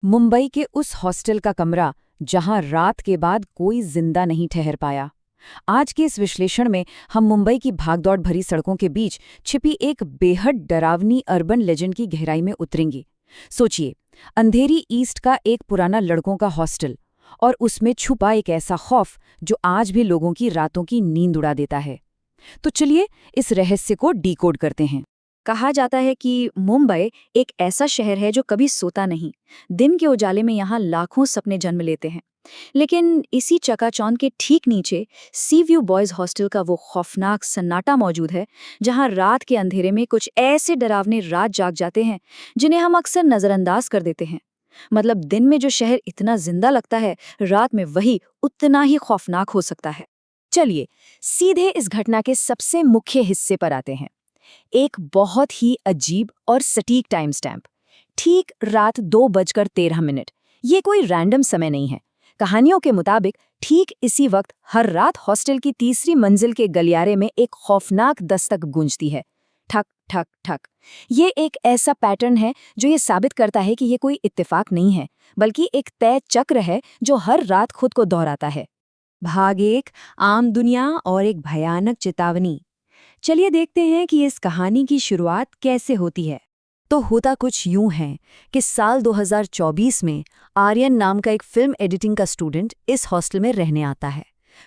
मुंबई के उस हॉस्टल का कमरा जहां रात के बाद कोई जिंदा नहीं ठहर पाया। आज के इस विश्लेषण में हम मुंबई की भागदौड़ भरी सड़कों के बीच छिपी एक बेहद डरावनी अर्बन लेजेंड की गहराई में उतरेंगे। सोचिए, अंधेरी ईस्ट का एक पुराना लड़कों का हॉस्टल, और उसमें छुपा एक ऐसा खौफ जो आज भी लोगों की रातों की नींद उड़ा देता है। तो चलिए इस रहस्य को डीकोड करते हैं। कहा जाता है कि मुंबई एक ऐसा शहर है जो कभी सोता नहीं। दिन के उजाले में यहाँ लाखों सपने जन्म लेते हैं। लेकिन इसी चकाचौंध के ठीक नीचे सी व्यू बॉयज हॉस्टल का वो खौफनाक सन्नाटा मौजूद है, जहाँ रात के अंधेरे में कुछ ऐसे डरावने राज जाग जाते हैं जिन्हें हम अक्सर नजरअंदाज कर देते हैं। मतलब दिन में जो शहर इतना जिंदा लगता है, रात में वही उतना ही खौफनाक हो सकता है। चलिए सीधे इस घटना के सबसे मुख्य हिस्से पर आते हैं। एक बहुत ही अजीब और सटीक टाइम स्टैम्प। ठीक रात 2:13। ये कोई रैंडम समय नहीं है। कहानियों के मुताबिक ठीक इसी वक्त हर रात हॉस्टल की तीसरी मंजिल के गलियारे में एक खौफनाक दस्तक गूंजती है। ठक ठक ठक। ये एक ऐसा पैटर्न है जो ये साबित करता है कि ये कोई इत्तेफाक नहीं है, बल्कि एक तय चक्र है जो हर रात खुद को दोहराता है। भाग 1, आम दुनिया और एक भयानक चेतावनी। चलिए देखते हैं कि इस कहानी की शुरुआत कैसे होती है। तो होता कुछ यूं है कि साल 2024 में आर्यन नाम का एक फिल्म एडिटिंग का स्टूडेंट इस हॉस्टल में रहने आता है।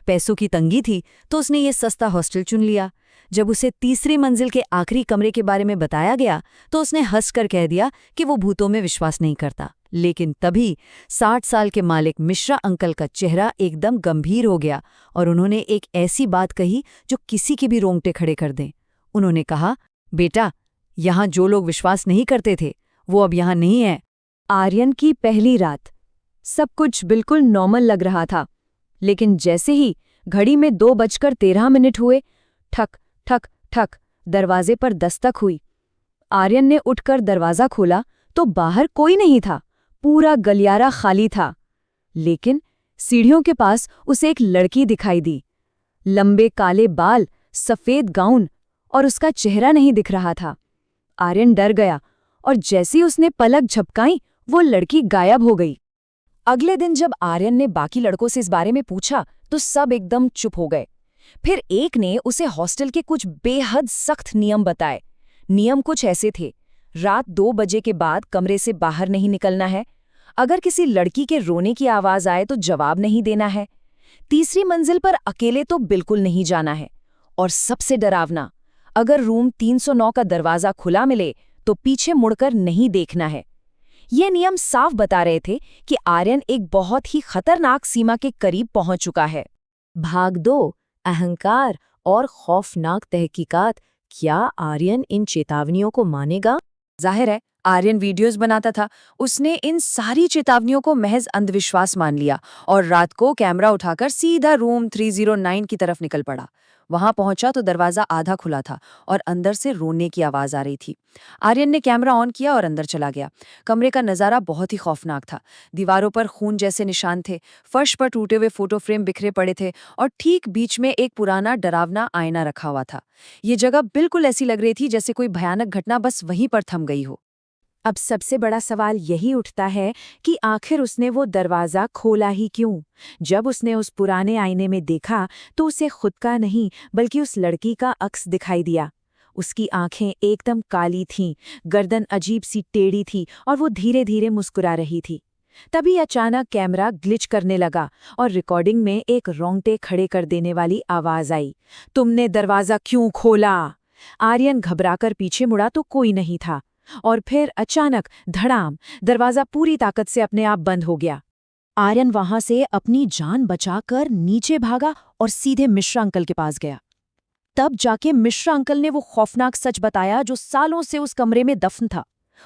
पैसों की तंगी थी तो उसने ये सस्ता हॉस्टल चुन लिया। जब उसे तीसरी मंजिल के आखिरी कमरे के बारे में बताया गया तो उसने हंसकर कह दिया कि वो भूतों में विश्वास नहीं करता। लेकिन तभी 60 साल के मालिक मिश्रा अंकल का चेहरा एकदम गंभीर हो गया और उन्होंने एक ऐसी बात कही जो किसी के भी रोंगटे खड़े कर दें। उन्होंने कहा, बेटा, यहाँ जो लोग विश्वास नहीं करते थे वो अब यहाँ नहीं है। आर्यन की पहली रात। सब कुछ बिल्कुल नॉर्मल लग रहा था, लेकिन जैसे ही घड़ी में 2:13 हुए, ठक ठक ठक दरवाजे पर दस्तक हुई। आर्यन ने उठकर दरवाजा खोला तो बाहर कोई नहीं था। पूरा गलियारा खाली था। लेकिन सीढ़ियों के पास उसे एक लड़की दिखाई दी। लंबे काले बाल, सफेद गाउन, और उसका चेहरा नहीं दिख रहा था। आर्यन डर गया और जैसे ही उसने पलक झपकाई वो लड़की गायब हो गई। अगले दिन जब आर्यन ने बाकी लड़कों से इस बारे में पूछा तो सब एकदम चुप हो गए। फिर एक ने उसे हॉस्टल के कुछ बेहद सख्त नियम बताए। नियम कुछ ऐसे थे: रात 2 बजे के बाद कमरे से बाहर नहीं निकलना है। अगर किसी लड़की के रोने की आवाज आए तो जवाब नहीं देना है। तीसरी मंजिल पर अकेले तो बिल्कुल नहीं जाना है। और सबसे डरावना, अगर रूम 309 का दरवाजा खुला मिले तो पीछे मुड़कर नहीं देखना है। ये नियम साफ बता रहे थे कि आर्यन एक बहुत ही खतरनाक सीमा के करीब पहुंच चुका है। भाग 2, अहंकार और खौफनाक तहकीकात। क्या आर्यन इन चेतावनियों को मानेगा? जाहिर है, आर्यन वीडियोस बनाता था। उसने इन सारी चेतावनियों को महज अंधविश्वास मान लिया और रात को कैमरा उठाकर सीधा रूम 309 की तरफ निकल पड़ा। वहां पहुंचा तो दरवाजा आधा खुला था और अंदर से रोने की आवाज आ रही थी। आर्यन ने कैमरा ऑन किया और अंदर चला गया। कमरे का नजारा बहुत ही खौफनाक था। दीवारों पर खून जैसे निशान थे, फर्श पर टूटे हुए फोटो फ्रेम बिखरे पड़े थे और ठीक बीच में एक पुराना डरावना आईना रखा हुआ था। ये जगह बिल्कुल ऐसी लग रही थी जैसे कोई भयानक घटना बस वहीं पर थम गई हो। अब सबसे बड़ा सवाल यही उठता है कि आखिर उसने वो दरवाज़ा खोला ही क्यों? जब उसने उस पुराने आईने में देखा तो उसे खुद का नहीं बल्कि उस लड़की का अक्स दिखाई दिया। उसकी आंखें एकदम काली थीं, गर्दन अजीब सी टेढ़ी थी और वो धीरे धीरे मुस्कुरा रही थी। तभी अचानक कैमरा ग्लिच करने लगा और रिकॉर्डिंग में एक रोंगटे खड़े कर देने वाली आवाज आई, तुमने दरवाज़ा क्यों खोला? आर्यन घबराकर पीछे मुड़ा तो कोई नहीं था। और फिर अचानक धड़ाम, दरवाजा पूरी ताकत से अपने आप बंद हो गया। आर्यन वहां से अपनी जान बचाकर नीचे भागा और सीधे मिश्रा अंकल के पास गया। तब जाके मिश्रा अंकल ने वो खौफनाक सच बताया जो सालों से उस कमरे में दफन था।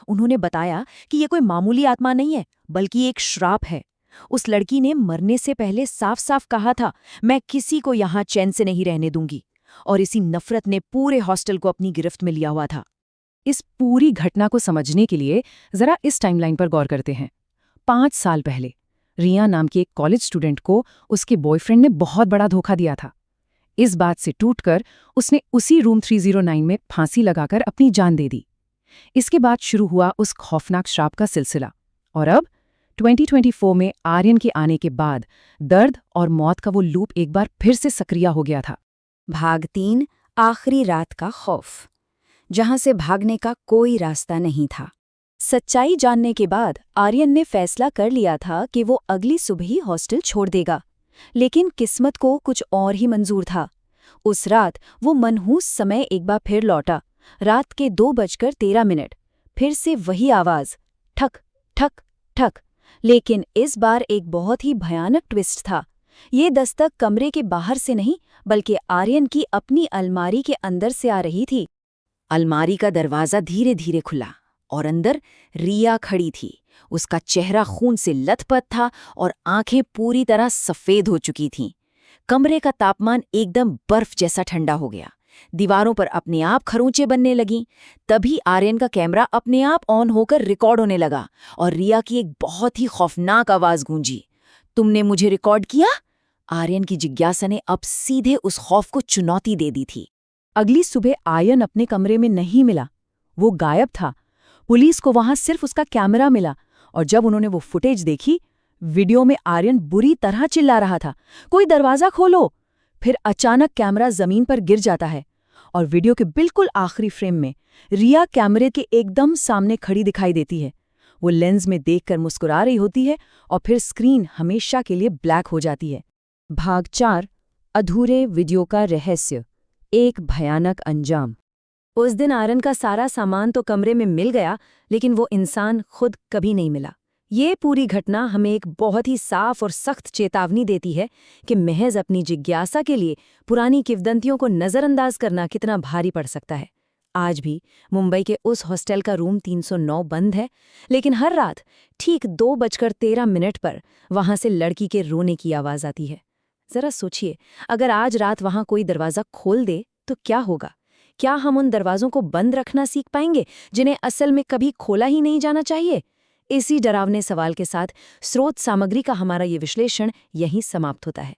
उन्होंने बताया कि ये कोई मामूली आत्मा नहीं है, बल्कि एक श्राप है। उस लड़की ने मरने से पहले साफ साफ कहा था, मैं किसी को यहाँ चैन से नहीं रहने दूंगी। और इसी नफरत ने पूरे हॉस्टल को अपनी गिरफ्त में लिया हुआ था। इस पूरी घटना को समझने के लिए जरा इस टाइमलाइन पर गौर करते हैं। 5 साल पहले रिया नाम की एक कॉलेज स्टूडेंट को उसके बॉयफ्रेंड ने बहुत बड़ा धोखा दिया था। इस बात से टूटकर उसने उसी रूम 309 में फांसी लगाकर अपनी जान दे दी। इसके बाद शुरू हुआ उस खौफनाक श्राप का सिलसिला। और अब 2024 में आर्यन के आने के बाद दर्द और मौत का वो लूप एक बार फिर से सक्रिय हो गया था। भाग 3 आखिरी रात का खौफ, जहां से भागने का कोई रास्ता नहीं था। सच्चाई जानने के बाद आर्यन ने फैसला कर लिया था कि वो अगली सुबह ही हॉस्टल छोड़ देगा, लेकिन किस्मत को कुछ और ही मंजूर था। उस रात वो मनहूस समय एक बार फिर लौटा। रात के 2:13। फिर से वही आवाज, ठक ठक ठक। लेकिन इस बार एक बहुत ही भयानक ट्विस्ट था। ये दस्तक कमरे के बाहर से नहीं, बल्कि आर्यन की अपनी अलमारी के अंदर से आ रही थी। अलमारी का दरवाजा धीरे धीरे खुला और अंदर रिया खड़ी थी। उसका चेहरा खून से लथपथ था और आंखें पूरी तरह सफेद हो चुकी थीं। कमरे का तापमान एकदम बर्फ जैसा ठंडा हो गया। दीवारों पर अपने आप खरोंचे बनने लगीं। तभी आर्यन का कैमरा अपने आप ऑन होकर रिकॉर्ड होने लगा और रिया की एक बहुत ही खौफनाक आवाज गूंजी, तुमने मुझे रिकॉर्ड किया? आर्यन की जिज्ञासा ने अब सीधे उस खौफ को चुनौती दे दी थी। अगली सुबह आर्यन अपने कमरे में नहीं मिला। वो गायब था। पुलिस को वहां सिर्फ उसका कैमरा मिला और जब उन्होंने वो फुटेज देखी, वीडियो में आर्यन बुरी तरह चिल्ला रहा था, कोई दरवाजा खोलो। फिर अचानक कैमरा जमीन पर गिर जाता है और वीडियो के बिल्कुल आखिरी फ्रेम में रिया कैमरे के एकदम सामने खड़ी दिखाई देती है। वो लेंस में देखकर मुस्कुरा रही होती है और फिर स्क्रीन हमेशा के लिए ब्लैक हो जाती है। भाग 4 अधूरे वीडियो का रहस्य, एक भयानक अंजाम। उस दिन आर्यन का सारा सामान तो कमरे में मिल गया, लेकिन वो इंसान खुद कभी नहीं मिला। ये पूरी घटना हमें एक बहुत ही साफ और सख्त चेतावनी देती है कि महज अपनी जिज्ञासा के लिए पुरानी किंवदंतियों को नज़रअंदाज करना कितना भारी पड़ सकता है। आज भी मुंबई के उस हॉस्टल का रूम 309 बंद है, लेकिन हर रात ठीक 2:13 पर वहां से लड़की के रोने की आवाज़ आती है। जरा सोचिए, अगर आज रात वहां कोई दरवाज़ा खोल दे तो क्या होगा? क्या हम उन दरवाज़ों को बंद रखना सीख पाएंगे जिन्हें असल में कभी खोला ही नहीं जाना चाहिए? इसी डरावने सवाल के साथ स्रोत सामग्री का हमारा ये विश्लेषण यहीं समाप्त होता है।